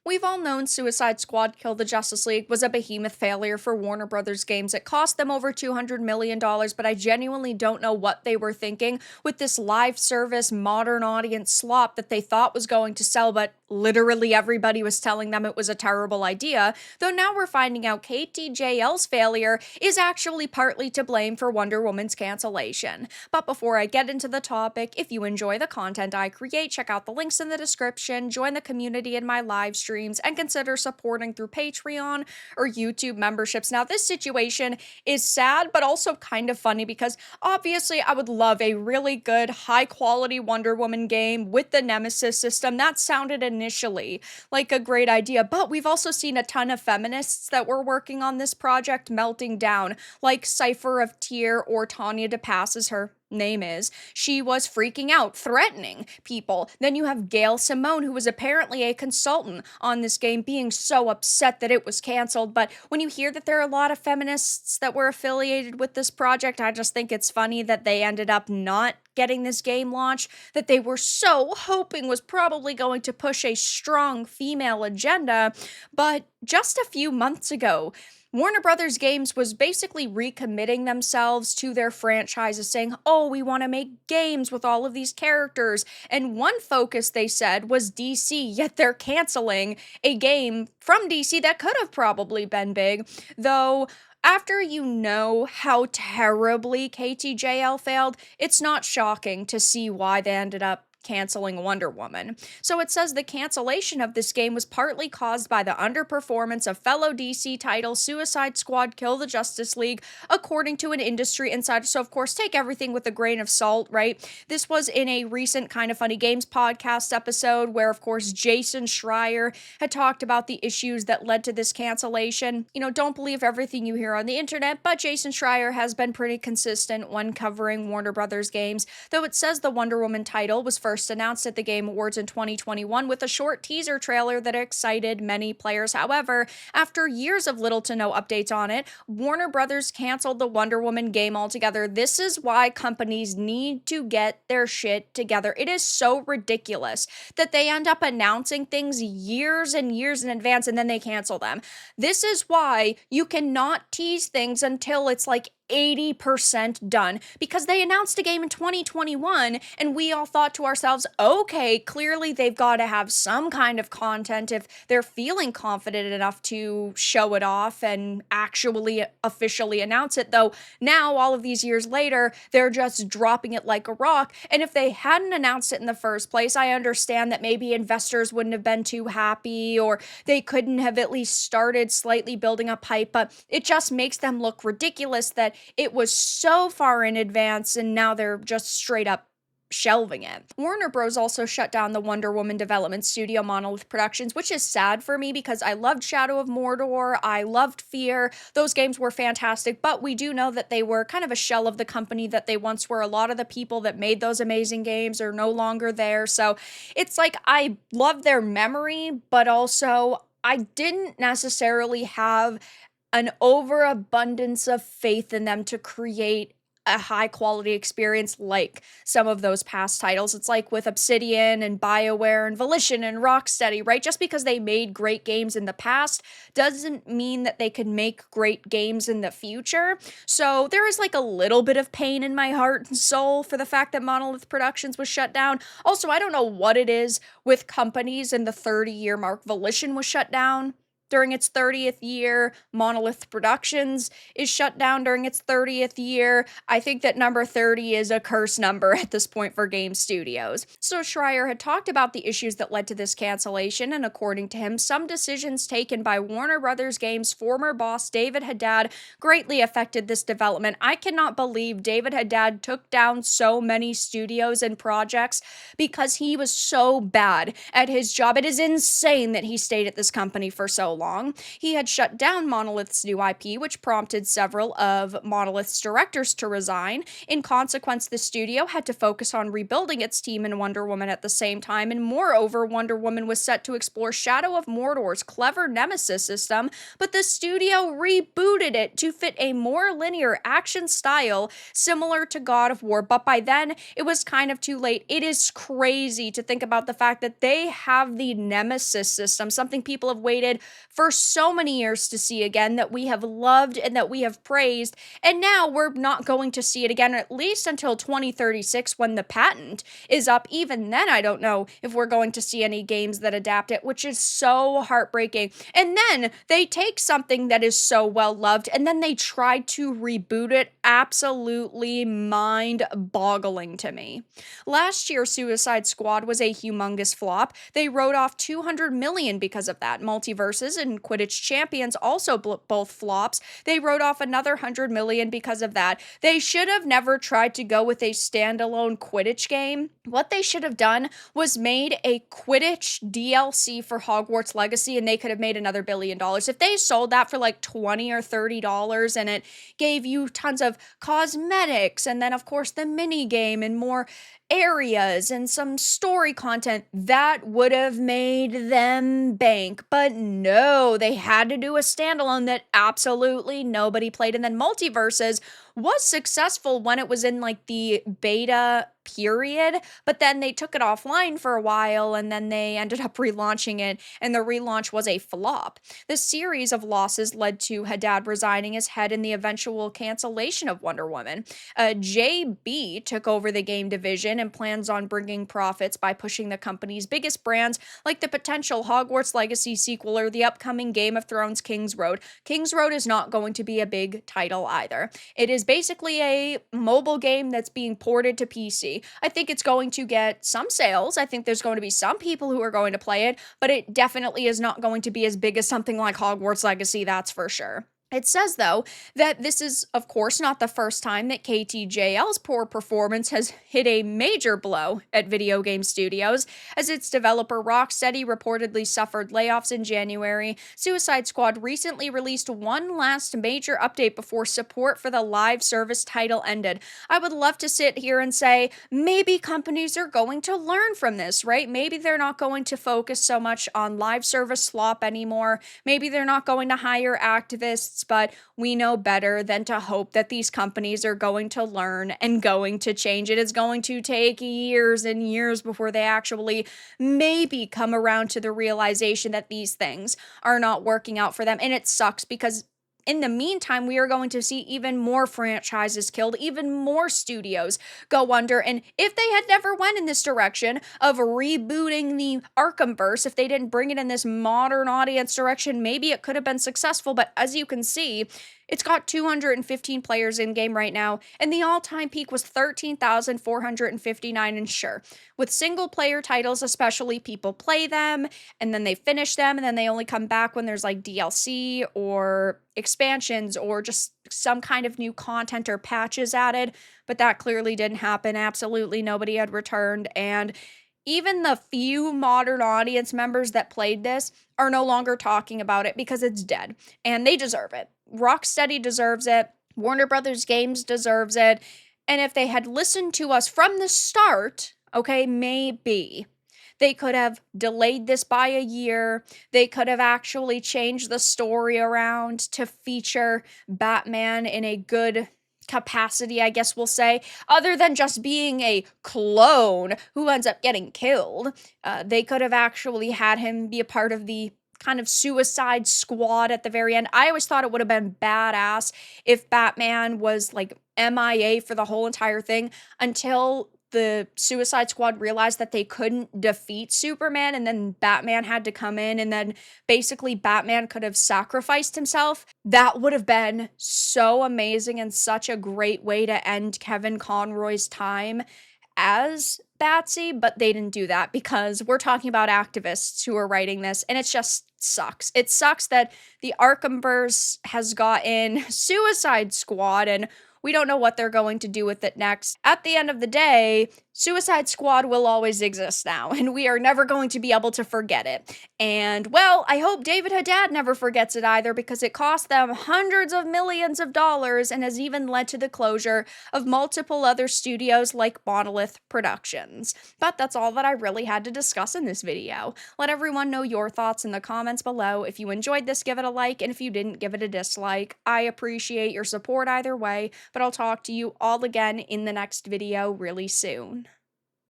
We've all known Suicide Squad Kill the Justice League was a behemoth failure for Warner Brothers games. It cost them over $200 million, but I genuinely don't know what they were thinking with this live service modern audience slop that they thought was going to sell, but literally everybody was telling them it was a terrible idea. Though now we're finding out KTJL's failure is actually partly to blame for Wonder Woman's cancellation. But before I get into the topic, if you enjoy the content I create, check out the links in the description, join the community in my live streams, and consider supporting through Patreon or YouTube memberships. Now, this situation is sad, but also kind of funny because obviously I would love a really good, high quality Wonder Woman game with the Nemesis system. That sounded initially like a great idea, but we've also seen a ton of feminists that were working on this project melting down, like Cypher of Tyr or Tanya DePass as her name is. She was freaking out, threatening people. Then you have Gail Simone, who was apparently a consultant on this game, being so upset that it was canceled. But when you hear that there are a lot of feminists that were affiliated with this project, I just think it's funny that they ended up not getting this game launched that they were so hoping was probably going to push a strong female agenda. But just a few months ago, Warner Brothers Games was basically recommitting themselves to their franchises, saying, oh, we want to make games with all of these characters. And one focus, they said, was DC, yet they're canceling a game from DC that could have probably been big. Though, after you know how terribly KTJL failed, it's not shocking to see why they ended up canceling Wonder Woman. So it says the cancellation of this game was partly caused by the underperformance of fellow DC title Suicide Squad Kill the Justice League, according to an industry insider. So of course, take everything with a grain of salt, right? This was in a recent Kind of Funny Games podcast episode where of course Jason Schreier had talked about the issues that led to this cancellation. You know, don't believe everything you hear on the internet, but Jason Schreier has been pretty consistent when covering Warner Brothers games, though it says the Wonder Woman title was first announced at the Game Awards in 2021 with a short teaser trailer that excited many players. However, after years of little to no updates on it, Warner Brothers canceled the Wonder Woman game altogether. This is why companies need to get their shit together. It is so ridiculous that they end up announcing things years and years in advance and then they cancel them. This is why you cannot tease things until it's like 80% done, because they announced a game in 2021 and we all thought to ourselves, okay, clearly they've got to have some kind of content if they're feeling confident enough to show it off and actually officially announce it. Though now, all of these years later, they're just dropping it like a rock. And if they hadn't announced it in the first place, I understand that maybe investors wouldn't have been too happy or they couldn't have at least started slightly building up hype, but it just makes them look ridiculous that it was so far in advance and now they're just straight up shelving it. Warner Bros. Also shut down the Wonder Woman development studio Monolith Productions, which is sad for me because I loved Shadow of Mordor, I loved Fear, those games were fantastic, but we do know that they were kind of a shell of the company that they once were. A lot of the people that made those amazing games are no longer there, so it's like I love their memory, but also I didn't necessarily have an overabundance of faith in them to create a high quality experience like some of those past titles. It's like with Obsidian and BioWare and Volition and Rocksteady, right? Just because they made great games in the past doesn't mean that they could make great games in the future. So there is like a little bit of pain in my heart and soul for the fact that Monolith Productions was shut down. Also, I don't know what it is with companies in the 30-year mark. Volition was shut down during its 30th year. Monolith Productions is shut down during its 30th year. I think that number 30 is a curse number at this point for game studios. So Schreier had talked about the issues that led to this cancellation, and according to him, some decisions taken by Warner Brothers Games' former boss David Haddad greatly affected this development. I cannot believe David Haddad took down so many studios and projects because he was so bad at his job. It is insane that he stayed at this company for so long. He had shut down Monolith's new IP, which prompted several of Monolith's directors to resign. In consequence, the studio had to focus on rebuilding its team in Wonder Woman at the same time, and moreover, Wonder Woman was set to explore Shadow of Mordor's clever nemesis system, but the studio rebooted it to fit a more linear action style similar to God of War. But by then, it was kind of too late. It is crazy to think about the fact that they have the nemesis system, something people have waited for so many years to see again, that we have loved and that we have praised, and now we're not going to see it again, at least until 2036 when the patent is up. Even then, I don't know if we're going to see any games that adapt it, which is so heartbreaking. And then they take something that is so well loved and then they try to reboot it. Absolutely mind-boggling to me. Last year, Suicide Squad was a humongous flop. They wrote off $200 million because of that. Multiverses and Quidditch Champions also both flops. They wrote off another $100 million because of that. They should have never tried to go with a standalone Quidditch game. What they should have done was made a Quidditch DLC for Hogwarts Legacy, and they could have made another $1 billion. If they sold that for like $20 or $30 and it gave you tons of cosmetics and then of course the mini game and more areas and some story content, that would have made them bank. But no, they had to do a standalone that absolutely nobody played. And then Multiverses was successful when it was in like the beta period, but then they took it offline for a while and then they ended up relaunching it, and the relaunch was a flop. The series of losses led to Haddad resigning as head in the eventual cancellation of Wonder Woman. JB took over the game division and plans on bringing profits by pushing the company's biggest brands like the potential Hogwarts Legacy sequel or the upcoming Game of Thrones King's Road. King's Road is not going to be a big title either. It is basically a mobile game that's being ported to PC. I think it's going to get some sales. I think there's going to be some people who are going to play it, but it definitely is not going to be as big as something like Hogwarts Legacy, that's for sure. It says, though, that this is, of course, not the first time that KTJL's poor performance has hit a major blow at video game studios, as its developer Rocksteady reportedly suffered layoffs in January. Suicide Squad recently released one last major update before support for the live service title ended. I would love to sit here and say, maybe companies are going to learn from this, right? Maybe they're not going to focus so much on live service slop anymore. Maybe they're not going to hire activists, but we know better than to hope that these companies are going to learn and going to change. It is going to take years and years before they actually maybe come around to the realization that these things are not working out for them. And it sucks because in the meantime, we are going to see even more franchises killed, even more studios go under. And if they had never went in this direction of rebooting the Arkhamverse, if they didn't bring it in this modern audience direction, maybe it could have been successful. But as you can see, it's got 215 players in game right now, and the all-time peak was 13,459. And sure, with single-player titles especially, people play them, and then they finish them, and then they only come back when there's like DLC or expansions or just some kind of new content or patches added. But that clearly didn't happen. Absolutely nobody had returned, and even the few modern audience members that played this are no longer talking about it because it's dead, and they deserve it. Rocksteady deserves it. Warner Brothers Games deserves it. And if they had listened to us from the start, okay, maybe they could have delayed this by a year. They could have actually changed the story around to feature Batman in a good capacity, I guess we'll say, other than just being a clone who ends up getting killed. They could have actually had him be a part of the kind of Suicide Squad at the very end. I always thought it would have been badass if Batman was like MIA for the whole entire thing until the Suicide Squad realized that they couldn't defeat Superman, and then Batman had to come in, and then basically Batman could have sacrificed himself. That would have been so amazing and such a great way to end Kevin Conroy's time as Batsy, but they didn't do that because we're talking about activists who are writing this, and it just sucks. It sucks that the Arkhamverse has gotten Suicide Squad, and we don't know what they're going to do with it next. At the end of the day, Suicide Squad will always exist now, and we are never going to be able to forget it. And, well, I hope David Haddad never forgets it either, because it cost them hundreds of millions of dollars and has even led to the closure of multiple other studios like Monolith Productions. But that's all that I really had to discuss in this video. Let everyone know your thoughts in the comments below. If you enjoyed this, give it a like, and if you didn't, give it a dislike. I appreciate your support either way, but I'll talk to you all again in the next video really soon.